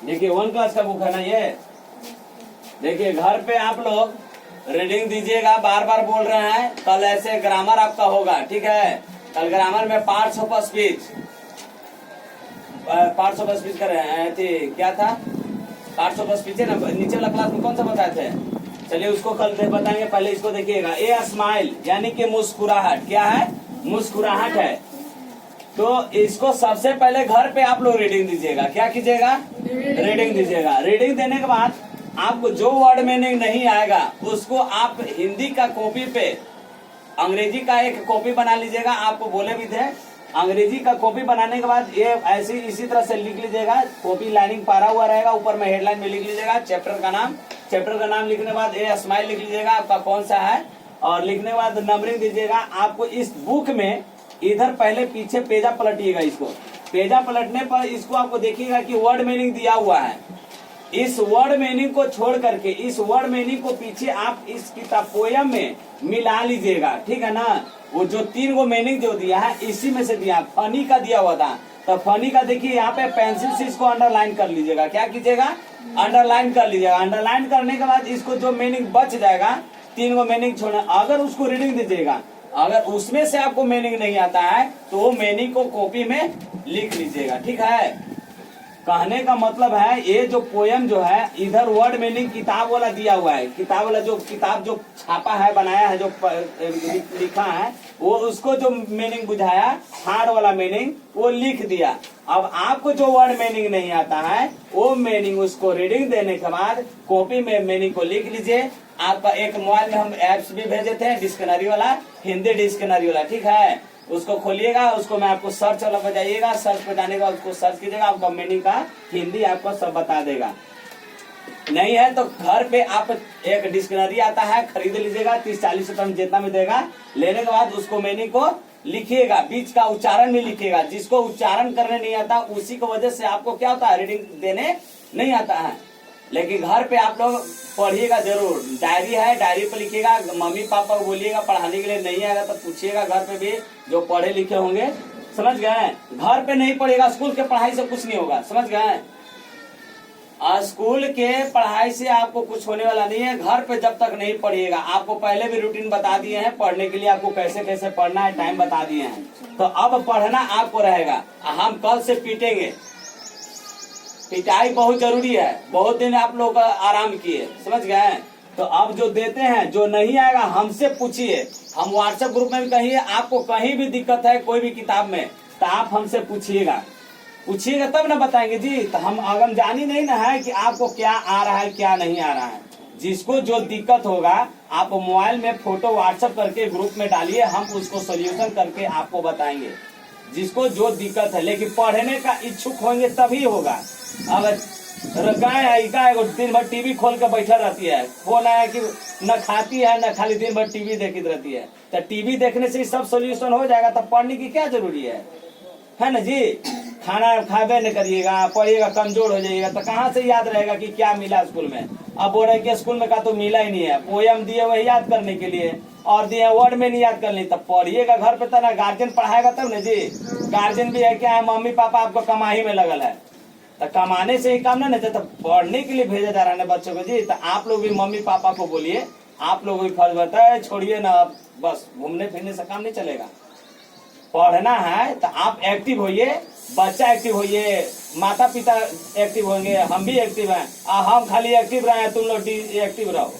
देखिए 1 क्लास का बुक है ना ये। देखिए घर पे आप लोग रीडिंग दीजिएगा, बार बार बोल रहे हैं। कल ऐसे ग्रामर आपका होगा, ठीक है। कल ग्रामर में पार्ट्स ऑफ स्पीच कर रहे हैं। क्या था पार्ट्स ऑफ स्पीच है ना, नीचे वाला क्लास में कौन सा बताए थे। चलिए उसको कल बताएंगे, पहले इसको देखिएगा। ए स्माइल यानी कि मुस्कुराहट, क्या है, मुस्कुराहट है। तो इसको सबसे पहले घर पे आप लोग रीडिंग दीजिएगा। क्या कीजिएगा, रीडिंग दीजिएगा। रीडिंग देने के बाद आपको जो वर्ड मीनिंग नहीं आएगा उसको आप हिंदी का कॉपी पे अंग्रेजी का एक कॉपी बना लीजिएगा। आपको बोले भी थे, अंग्रेजी का कॉपी बनाने के बाद ये ऐसी इसी तरह से लिख लीजिएगा। कॉपी लाइनिंग पारा हुआ रहेगा, ऊपर में हेडलाइन में लिख लीजिएगा चैप्टर का नाम लिखने के बाद ए स्माइल लिख लीजिएगा आपका कौन सा है, और लिखने के बाद नंबरिंग दीजिएगा। आपको इस बुक में इधर पहले पीछे पेजा पलटिएगा। इसको पेजा पलटने पर इसको आपको देखिएगा कि वर्ड मीनिंग दिया हुआ है। इस वर्ड मीनिंग को छोड़ करके इस वर्ड मीनिंग को पीछे आप इस किताब पोयम में मिला लीजिएगा, ठीक है ना। वो जो 3 गो मीनिंग जो दिया है इसी में से दिया, फनी का दिया हुआ था। तो फनी का देखिए यहाँ पे पेंसिल से इसको अंडरलाइन कर लीजिएगा। क्या कीजिएगा, अंडरलाइन कर लीजिएगा। अंडरलाइन करने के बाद इसको जो मीनिंग बच जाएगा 3 गो मीनिंग छोड़ना, अगर उसको रीडिंग दीजिएगा। अगर उसमें से आपको मीनिंग नहीं आता है तो वो मीनिंग को कॉपी में लिख लीजिएगा, ठीक है। कहने का मतलब है ये जो पोयम जो है इधर वर्ड मीनिंग किताब वाला दिया हुआ है। किताब वाला जो किताब जो छापा है, बनाया है, जो लिखा है, वो उसको जो मीनिंग बुझाया हार्ड वाला मीनिंग वो लिख दिया। अब आपको जो वर्ड मीनिंग नहीं आता है वो मीनिंग उसको रीडिंग देने के बाद कॉपी में मीनिंग को लिख लीजिए। आपका एक मोबाइल में हम एप्स भी भेजे थे, डिक्शनरी वाला, हिंदी डिक्शनरी वाला, ठीक है। उसको खोलिएगा, उसको मैं आपको सर्च वाला पे जाइएगा, सर्च पे जाने का उसको सर्च कीजिएगा, आपका मीनिंग का हिंदी आपको सब बता देगा। नहीं है तो घर पे आप एक डिक्शनरी आता है, खरीद लीजिएगा, 30-40 रुपए में जितना भी देगा। लेने के बाद उसको मीनिंग को लिखिएगा, बीच का उच्चारण भी लिखिएगा। जिसको उच्चारण करने नहीं आता उसी की वजह से आपको क्या होता है, रीडिंग देने नहीं आता है। लेकिन घर पे आप लोग पढ़िएगा जरूर। डायरी है, डायरी पे लिखिएगा। मम्मी पापा को बोलिएगा पढ़ाने के लिए, नहीं आएगा तो पूछिएगा घर पे भी जो पढ़े लिखे होंगे, समझ गए। घर पे नहीं पढ़िएगा, स्कूल के पढ़ाई से कुछ नहीं होगा, समझ गए। स्कूल के पढ़ाई से आपको कुछ होने वाला नहीं है। घर पे जब तक नहीं पढ़िएगा, आपको पहले भी रूटीन बता दिए हैं पढ़ने के लिए, आपको कैसे कैसे पढ़ना है टाइम बता दिए हैं। तो अब पढ़ना आपको रहेगा। हम कल से पीटेंगे, पिटाई बहुत जरूरी है। बहुत दिन आप लोग आराम किए, समझ गए। तो अब जो देते हैं, जो नहीं आएगा हमसे पूछिए। हम व्हाट्सएप ग्रुप में भी कहिए, आपको कहीं भी दिक्कत है कोई भी किताब में तो आप हमसे पूछिएगा तब ना बताएंगे जी। तो हम अगम जानी नहीं ना है कि आपको क्या आ रहा है क्या नहीं आ रहा है। जिसको जो दिक्कत होगा आप मोबाइल में फोटो व्हाट्सएप करके ग्रुप में डालिए, हम उसको सोल्यूशन करके आपको बताएंगे। जिसको जो दिक्कत है, लेकिन पढ़ने का इच्छुक होंगे तभी होगा। अगर गाय दिन भर टीवी खोल के बैठा रहती है, फोन आया कि न खाती है न खाली दिन भर टीवी देखती रहती है, तो टीवी देखने से सब सोल्यूशन हो जाएगा। तब पढ़ने की क्या जरूरी है ना जी। खाना खाबे न करिएगा, पढ़िएगा, कमजोर हो जाइएगा तो कहाँ से याद रहेगा कि क्या मिला स्कूल में। अब बोल रहे कि स्कूल में का तो मिला ही नहीं है। पोयम दिए वही याद करने के लिए और दिए वर्ड में नहीं याद करनी। तब पढ़िएगा घर पे, तो ना गार्जियन पढ़ाएगा तब ना जी। गार्जियन भी है क्या है, मम्मी पापा आपको कमाई में लगल है, तो कमाने से ही काम ना तो पढ़ने के लिए भेजा जा रहा है बच्चों को जी। तो आप लोग भी मम्मी पापा को बोलिए, आप लोग भी फर्ज बनता है, छोड़िए ना बस घूमने फिरने से काम नहीं चलेगा। पढ़ना है तो आप एक्टिव होइए, बच्चा एक्टिव होइए, माता पिता एक्टिव होंगे, हम भी एक्टिव हैं। हम खाली एक्टिव रहे, तुम लोग एक्टिव रहो,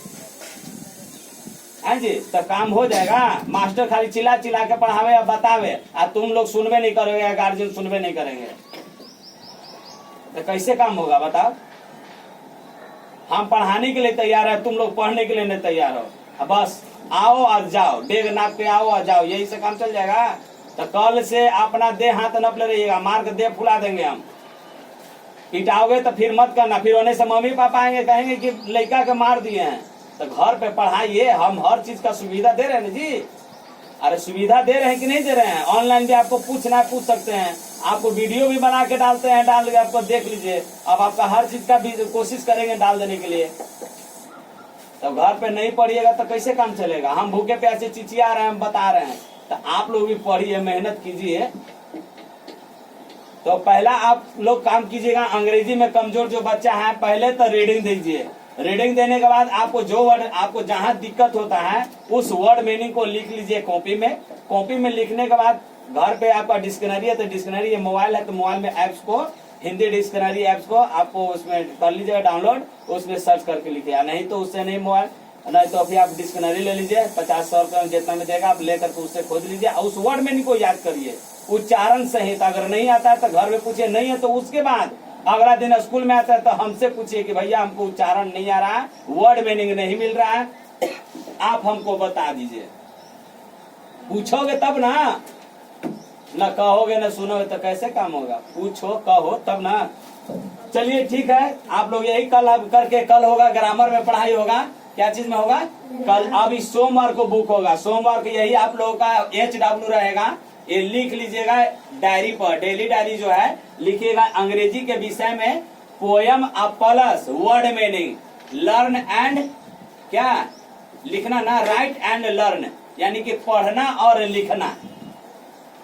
हैं जी, तो काम हो जाएगा। मास्टर खाली चिल्ला चिल्ला के पढ़ावे और बतावे, और तुम लोग सुनबे नहीं करोगे या गार्जियन सुनबे नहीं करेंगे, तो कैसे काम होगा बताओ। हम पढ़ाने के लिए तैयार है, तुम लोग पढ़ने के लिए नहीं तैयार हो। बस आओ और जाओ, डेग नाप के आओ और जाओ, यही से काम चल जाएगा। तो कल से अपना देह हाथ नप ले रहिएगा, मार के देह फुला देंगे हम। पिटाओगे तो फिर मत करना, फिर होने से मम्मी पापा आएंगे कहेंगे कि लड़का के मार दिए हैं। तो घर पे पढ़ाइए, हम हर चीज का सुविधा दे रहे हैं ना जी। अरे सुविधा दे रहे हैं कि नहीं दे रहे हैं। ऑनलाइन भी आपको पूछना पूछ सकते हैं, आपको वीडियो भी बना के डालते हैं, डाल के आपको देख लीजिए। अब आपका हर चीज का भी कोशिश करेंगे डाल देने के लिए। तो घर पे नहीं पढ़िएगा तो कैसे काम चलेगा। हम भूखे प्यासे चिचिया रहे हैं, बता रहे हैं। तो आप लोग भी पढ़िए, मेहनत कीजिए। तो पहला आप लोग काम कीजिएगा, अंग्रेजी में कमजोर जो बच्चा है पहले तो रीडिंग दीजिए। रीडिंग देने के बाद आपको जो वर्ड आपको जहां दिक्कत होता है उस वर्ड मीनिंग को लिख लीजिए कॉपी में। कॉपी में लिखने के बाद घर पे आपका डिक्शनरी है तो डिक्शनरी, ये मोबाइल है तो मोबाइल में ऐप्स को, हिंदी डिक्शनरी ऐप्स को आपको उसमें कर लीजिएगा डाउनलोड, उसमें सर्च करके लिखिएगा। नहीं तो उससे नहीं मोबाइल, नहीं तो फिर आप डिक्शनरी ले लीजिए, 50-100 रुपये जितना में देगा आप लेकर के उससे खोज लीजिए और उस वर्ड मीनिंग को याद करिए उच्चारण सहित। अगर नहीं आता है तो घर में पूछिए, नहीं है तो उसके बाद अगला दिन स्कूल में आता है तो हमसे पूछिए कि भैया हमको उच्चारण नहीं आ रहा है, वर्ड मीनिंग नहीं मिल रहा है, आप हमको बता दीजिए। पूछोगे तब ना, न कहोगे न सुनोगे तो कैसे काम होगा? पूछो कहो तब ना। चलिए ठीक है, आप लोग यही कल करके, कल होगा ग्रामर में पढ़ाई होगा। क्या चीज में होगा? कल। अब इस सोमवार को बुक होगा, सोमवार को यही आप लोगों का HW रहेगा, ये लिख लीजिएगा डायरी पर। डेली डायरी जो है लिखिएगा अंग्रेजी के विषय में poem plus word meaning, learn and क्या लिखना ना, राइट एंड लर्न, यानी कि पढ़ना और लिखना।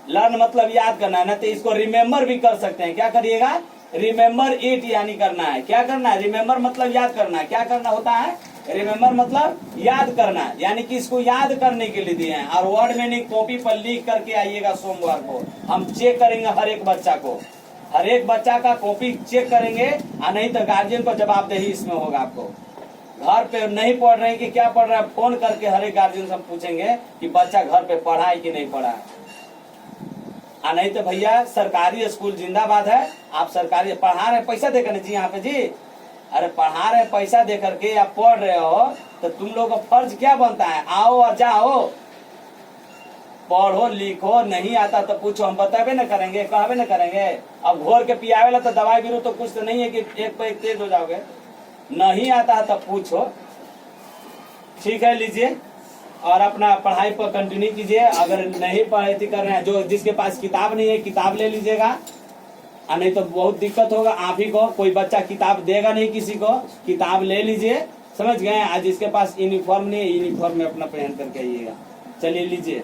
लर्न मतलब याद करना, ना तो इसको रिमेम्बर भी कर सकते हैं। क्या करिएगा? रिमेम्बर इट यानी करना है। क्या करना है? रिमेम्बर मतलब याद करना। क्या करना होता है? रिमेम्बर मतलब याद करना, यानी कि इसको याद करने के लिए दिए हैं। और वर्ड मीनिंग कॉपी पर लिख करके आइएगा सोमवार को, हम चेक करेंगे हर एक बच्चा को, हर एक बच्चा का कॉपी चेक करेंगे। और नहीं तो गार्जियन को जवाबदेही इसमें होगा। आपको घर पे नहीं पढ़ रहे हैं कि क्या पढ़ रहा है, फोन करके हर एक गार्जियन से हम पूछेंगे कि बच्चा घर पे पढ़ा है कि नहीं पढ़ा है। नहीं तो भैया सरकारी स्कूल जिंदाबाद है। आप सरकारी पढ़ा रहे पैसा देकर जी, यहाँ पे जी, अरे पढ़ा रहे पैसा दे करके आप पढ़ रहे हो तो तुम लोग का फर्ज क्या बनता है? आओ और जाओ, पढ़ो लिखो, नहीं आता तो पूछो, हम बतावे न करेंगे, कहवे न करेंगे। अब घोर के पियावे ला तो दवाई बीरो तो कुछ तो नहीं है कि एक पे एक तेज हो जाओगे। नहीं आता है तो पूछो। ठीक है, लीजिए और अपना पढ़ाई पर कंटिन्यू कीजिए। अगर नहीं पढ़ाई कर रहे हैं, जो जिसके पास किताब नहीं है किताब ले लीजिएगा, नहीं तो बहुत दिक्कत होगा आप ही को। कोई बच्चा किताब देगा नहीं किसी को, किताब ले लीजिए, समझ गए? आज जिसके पास यूनिफॉर्म नहीं है यूनिफॉर्म में अपना पहन करके आइएगा। चलिए लीजिए।